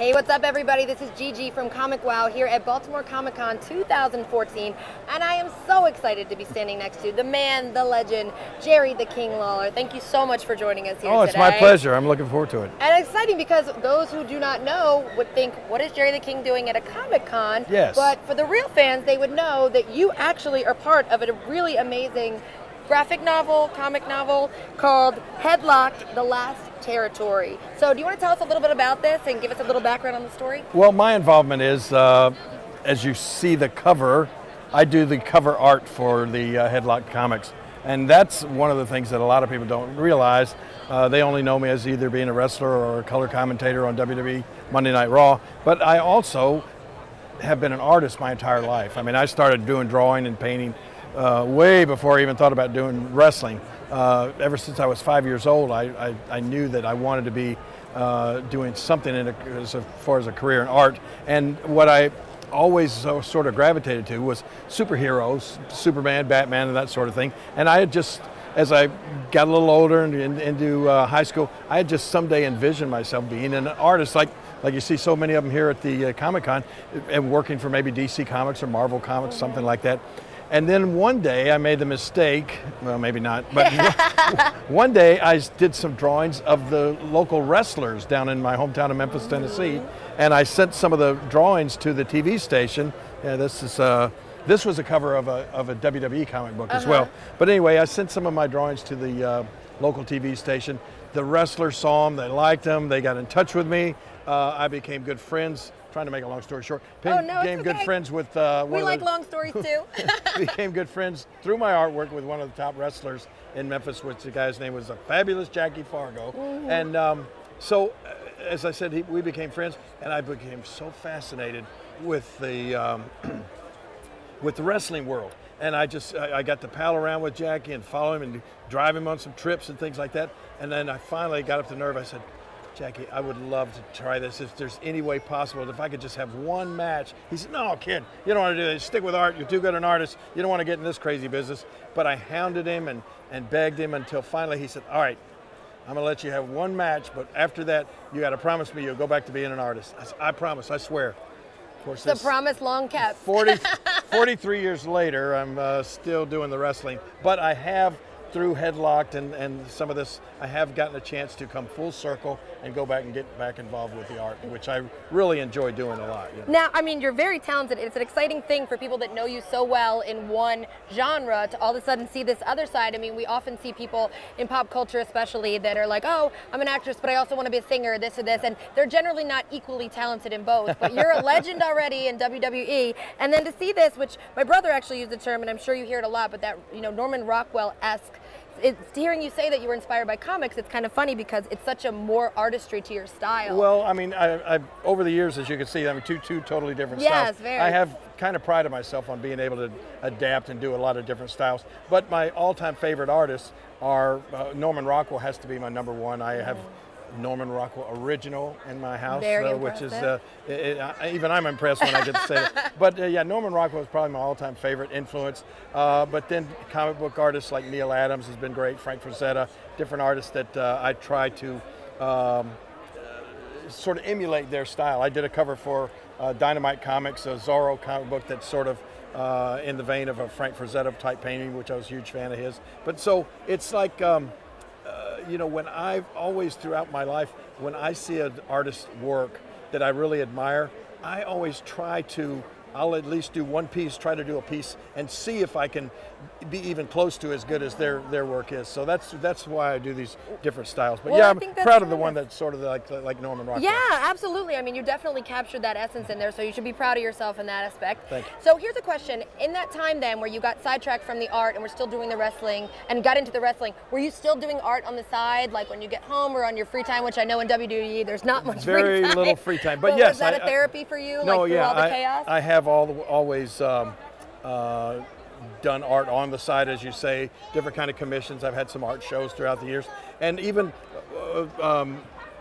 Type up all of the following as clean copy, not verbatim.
Hey, what's up everybody? This is Gigi from ComicWow here at Baltimore Comic Con 2014, and I am so excited to be standing next to the man, the legend, Jerry the King Lawler. Thank you so much for joining us here today. Oh, it's my pleasure. I'm looking forward to it. And it's exciting because those who do not know would think, what is Jerry the King doing at a Comic Con? Yes. But for the real fans, they would know that you actually are part of a really amazing graphic novel, comic novel called Headlocked, The Last Territory. So do you want to tell us a little bit about this and give us a little background on the story? Well, my involvement is, as you see the cover, I do the cover art for the Headlocked comics. And that's one of the things that a lot of people don't realize. They only know me as either being a wrestler or a color commentator on WWE Monday Night Raw. But I also have been an artist my entire life. I mean, I started doing drawing and painting way before I even thought about doing wrestling. Ever since I was 5 years old, I knew that I wanted to be doing something as far as a career in art. And what I always sort of gravitated to was superheroes, Superman, Batman, and that sort of thing. And I had just, as I got a little older and into high school, I had just someday envisioned myself being an artist, like you see so many of them here at the Comic Con, and working for maybe DC Comics or Marvel Comics, something like that. And then one day I made the mistake, well maybe not, but one day I did some drawings of the local wrestlers down in my hometown of Memphis, Tennessee, and I sent some of the drawings to the TV station. Yeah, this was a cover of a WWE comic book as well. But anyway, I sent some of my drawings to the local TV station. The wrestlers saw them, they liked them, they got in touch with me. I became good friends. Trying to make a long story short, became good friends with we like long stories too. Became good friends through my artwork with one of the top wrestlers in Memphis, which the guy's name was the fabulous Jackie Fargo. And so, as I said, we became friends, and I became so fascinated with the wrestling world. And I got to pal around with Jackie and follow him and drive him on some trips and things like that. And then I finally got up the nerve. I said, Jackie, I would love to try this if there's any way possible. If I could just have one match. He said, no, kid, you don't want to do that. Stick with art. You're too good an artist. You don't want to get in this crazy business. But I hounded him and begged him until finally he said, all right, I'm going to let you have one match, but after that, you got to promise me you'll go back to being an artist. I said, I promise, I swear. Of course, the promise long kept. 43 years later, I'm still doing the wrestling, but I have, through Headlocked and some of this, I have gotten a chance to come full circle and go back and get back involved with the art, which I really enjoy doing a lot. You know? Now, I mean, you're very talented. It's an exciting thing for people that know you so well in one genre to all of a sudden see this other side. I mean, we often see people in pop culture especially that are like, oh, I'm an actress, but I also want to be a singer, this or this, and they're generally not equally talented in both. But you're a legend already in WWE, and then to see this, which my brother actually used the term, and I'm sure you hear it a lot, but that, you know, Norman Rockwell-esque, hearing you say that you were inspired by comics, it's kind of funny because it's such a more artistry to your style. Well, I mean, I've over the years, as you can see, I mean, two totally different styles. Yes, very. I have kind of prided myself on being able to adapt and do a lot of different styles. But my all-time favorite artists are, Norman Rockwell has to be my number one. I have Norman Rockwell original in my house, which is, even I'm impressed when I get to say that. But yeah, Norman Rockwell is probably my all-time favorite influence. But then comic book artists like Neil Adams has been great, Frank Frazetta, different artists that I try to sort of emulate their style. I did a cover for Dynamite Comics, a Zorro comic book that's sort of in the vein of a Frank Frazetta type painting, which I was a huge fan of his. But so it's like, you know, when I've always throughout my life, when I see an artist's work that I really admire, I always try to, I'll at least do one piece, try to do a piece, and see if I can be even close to as good as their work is. So that's why I do these different styles. But well, yeah, I'm proud of the one that's sort of like Norman Rockwell. Yeah, absolutely. I mean, you definitely captured that essence in there, so you should be proud of yourself in that aspect. Thank you. So here's a question. In that time then where you got sidetracked from the art and were still doing the wrestling and got into the wrestling, were you still doing art on the side, like when you get home or on your free time, which I know in WWE there's not much free time. Very little free time. But yes. Was that a therapy for you, no, like through all the chaos? I have always done art on the side, as you say, different kind of commissions. I've had some art shows throughout the years. And even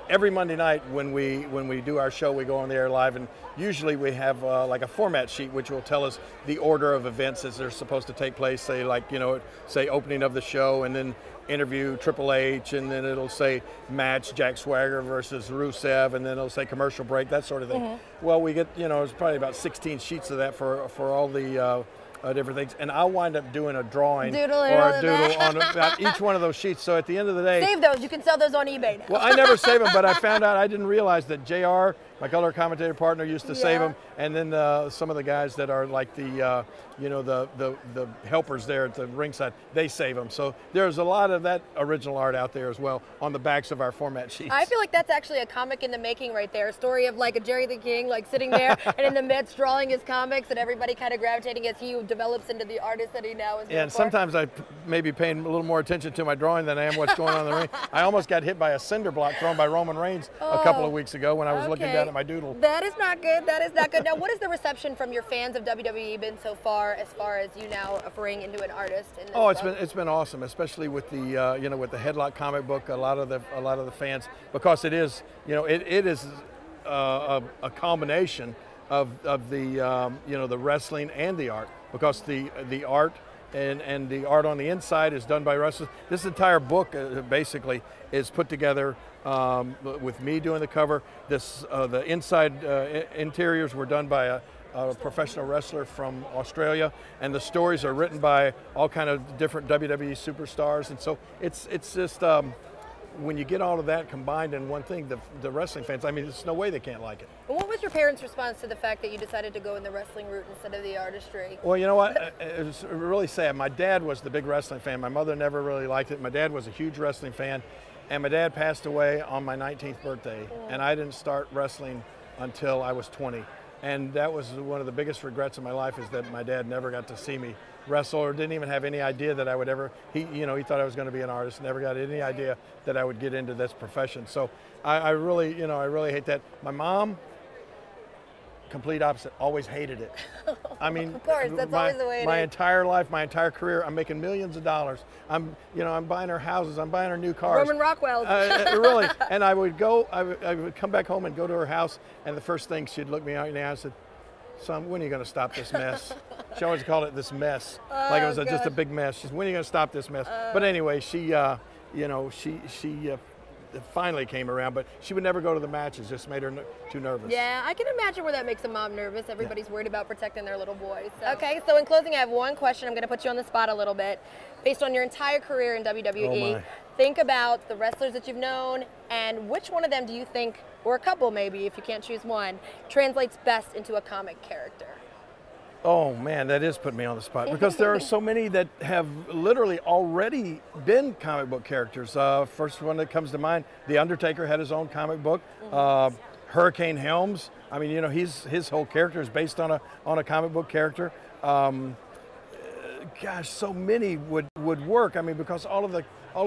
every Monday night when we do our show, we go on the air live, and usually we have like a format sheet which will tell us the order of events as they're supposed to take place. Say like, you know, say opening of the show, and then interview Triple H, and then it'll say match Jack Swagger versus Rusev, and then it'll say commercial break, that sort of thing. Well, we get, you know, it's probably about 16 sheets of that for all the different things, and I'll wind up doing a drawing or a doodle on about each one of those sheets. So at the end of the day, save those. You can sell those on eBay now. Well, I never save them, but I found out, I didn't realize that JR, my color commentator partner, used to save them, and then some of the guys that are like the you know, the helpers there at the ringside, they save them. So there's a lot of that original art out there as well on the backs of our format sheets. I feel like that's actually a comic in the making right there. A story of like a Jerry the King like sitting there and in the midst drawing his comics, and everybody kind of gravitating as he develops into the artist that he now is. Yeah, and sometimes I may be paying a little more attention to my drawing than I am what's going on in the ring. I almost got hit by a cinder block thrown by Roman Reigns a couple of weeks ago when I was looking down at my doodle. That is not good. That is not good. Now, what has the reception from your fans of WWE been so far, as you now offering into an artist? In this it's been awesome, especially with the you know, with the Headlocked comic book. A lot of the fans, because it is, you know, it is a combination of the you know, the wrestling and the art, because the art and the art on the inside is done by wrestlers. This entire book basically is put together with me doing the cover. The inside interiors were done by a professional wrestler from Australia, and the stories are written by all kind of different WWE superstars. And so it's just when you get all of that combined in one thing, the wrestling fans, I mean, there's no way they can't like it. And what was your parents' response to the fact that you decided to go in the wrestling route instead of the artistry? Well, you know what, it was really sad. My dad was the big wrestling fan. My mother never really liked it. My dad was a huge wrestling fan, and my dad passed away on my 19th birthday, and I didn't start wrestling until I was 20. And that was one of the biggest regrets of my life, is that my dad never got to see me wrestle, or didn't even have any idea that I would ever, he thought I was going to be an artist, never got any idea that I would get into this profession. So I really hate that. My mom, complete opposite, always hated it. I mean, of course, that's always the way it is. My entire life, my entire career, I'm making millions of dollars. I'm buying her houses, I'm buying her new cars. Roman Rockwell's. Really, and I would come back home and go to her house, and the first thing, she'd look me out in the eye and said, "Son, when are you going to stop this mess?" She always called it this mess, like it was just a big mess. She said, "When are you going to stop this mess?" But anyway, she finally came around, but she would never go to the matches, just made her too nervous. Yeah, I can imagine where that makes a mom nervous. Everybody's worried about protecting their little boys. So. Okay, so in closing, I have one question. I'm going to put you on the spot a little bit. Based on your entire career in WWE, think about the wrestlers that you've known, and which one of them do you think, or a couple maybe, if you can't choose one, translates best into a comic character? Oh man, that is putting me on the spot, because there are so many that have literally already been comic book characters. First one that comes to mind, The Undertaker had his own comic book. Hurricane Helms, I mean, you know, his whole character is based on a comic book character. Gosh, so many would work. I mean, because all of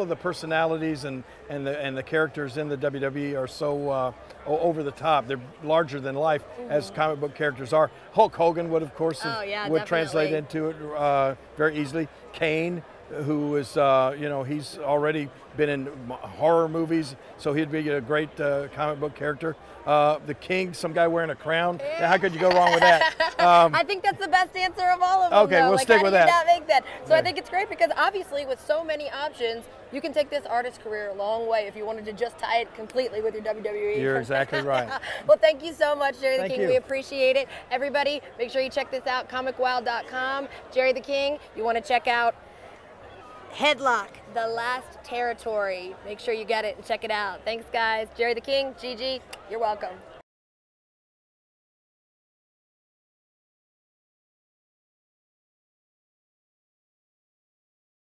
the personalities and the characters in the WWE are so over the top. They're larger than life, as comic book characters are. Hulk Hogan would, of course, would translate into it very easily. Kane, who is, you know, he's already been in horror movies, so he'd be a great comic book character. The King, some guy wearing a crown. Yeah, how could you go wrong with that? I think that's the best answer of all of them. Okay, we'll stick with that. How do you not make that? So I think it's great, because obviously with so many options, you can take this artist career a long way if you wanted to just tie it completely with your WWE. You're exactly right. Well, thank you so much, Jerry the King. You. We appreciate it. Everybody, make sure you check this out, ComicWow.com. Jerry the King, you want to check out Headlock, The Last Territory. Make sure you get it and check it out. Thanks, guys. Jerry the King, Gigi, you're welcome.